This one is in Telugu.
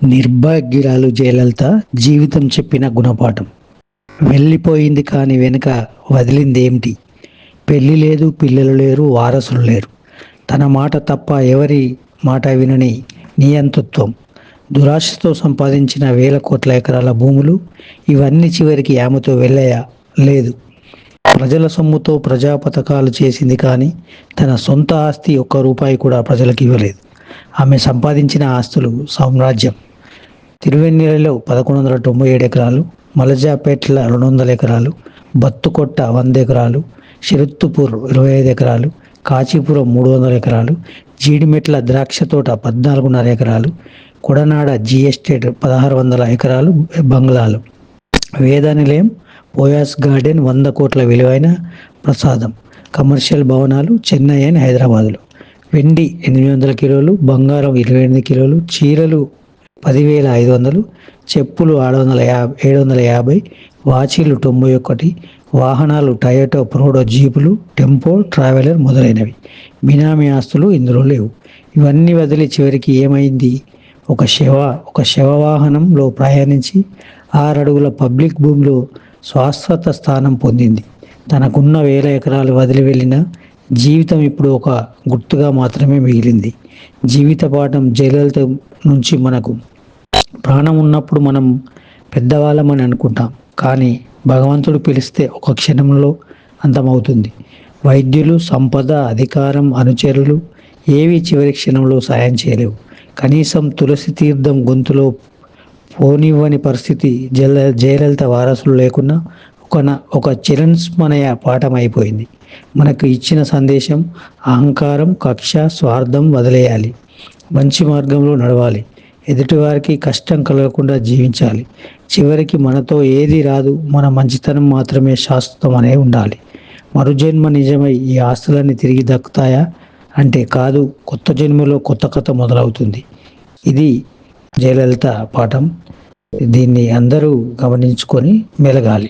నిర్భాగ్యురాలు జయలలిత జీవితం చెప్పిన గుణపాఠం. వెళ్ళిపోయింది కానీ వెనుక వదిలిందేమిటి? పెళ్లి లేదు, పిల్లలు లేరు, వారసులు లేరు. తన మాట తప్ప ఎవరి మాట వినని నియంతృత్వం. దురాశతో సంపాదించిన వేల కోట్ల ఎకరాల భూములు, ఇవన్నీ చివరికి ఆమెతో వెళ్ళయా? లేదు. ప్రజల సొమ్ముతో ప్రజా పథకాలు చేసింది కానీ తన సొంత ఆస్తి ఒక్క రూపాయి కూడా ప్రజలకు ఇవ్వలేదు. ఆమె సంపాదించిన ఆస్తులు సామ్రాజ్యం. తిరువెన్నెలలో 1197 ఎకరాలు, మలజాపేట్ల 200 ఎకరాలు, బత్తుకొట్ట 100 ఎకరాలు, షిరుత్తుపూర్ 25 ఎకరాలు, కాచీపురం 300 ఎకరాలు, జీడిమెట్ల ద్రాక్ష తోట 14.5 ఎకరాలు, కొడనాడ జీ ఎస్టేట్ 1600 ఎకరాలు బంగ్లాలు, వేద నిలయం, పోయాస్ గార్డెన్ 100 కోట్ల విలువైన ప్రసాదం, కమర్షియల్ భవనాలు చెన్నై అండ్ హైదరాబాదులో, వెండి 800 కిలోలు, బంగారం 28 కిలోలు, చీరలు 10,500, చెప్పులు 750, వాచీలు 91, వాహనాలు టయోటా ప్రోడో జీపులు, టెంపో ట్రావెలర్ మొదలైనవి. బినామీ ఆస్తులు ఇందులో లేవు. ఇవన్నీ వదిలి చివరికి ఏమైంది? ఒక శవవాహనంలో ప్రయాణించి 6 అడుగుల పబ్లిక్ భూమిలో శాశ్వత స్థానం పొందింది. తనకున్న వేల ఎకరాలు వదిలి వెళ్ళిన జీవితం ఇప్పుడు ఒక గుర్తుగా మాత్రమే మిగిలింది. జీవిత పాఠం జయలలిత నుంచి మనకు. ప్రాణం ఉన్నప్పుడు మనం పెద్దవాళ్ళమని అనుకుంటాం, కానీ భగవంతుడు పిలిస్తే ఒక క్షణంలో అంతమవుతుంది. వైద్యులు, సంపద, అధికారం, అనుచరులు ఏవి చివరి క్షణంలో సాయం చేయలేవు. కనీసం తులసి తీర్థం గొంతులో పోనివ్వని పరిస్థితి జయలలిత వారసులు లేకున్నా ఒక చిరస్మరణీయ పాఠం అయిపోయింది. మనకు ఇచ్చిన సందేశం: అహంకారం, కక్ష, స్వార్థం వదిలేయాలి, మంచి మార్గంలో నడవాలి, ఎదుటివారికి కష్టం కలగకుండా జీవించాలి. చివరికి మనతో ఏది రాదు, మన మంచితనం మాత్రమే శాశ్వతం అనే ఉండాలి. మరుజన్మ నిజమై ఈ ఆస్తులన్నీ తిరిగి దక్కుతాయా అంటే కాదు. కొత్త జన్మలో కొత్త కథ మొదలవుతుంది. ఇది జయలలిత పాఠం. దీన్ని అందరూ గమనించుకొని మెలగాలి.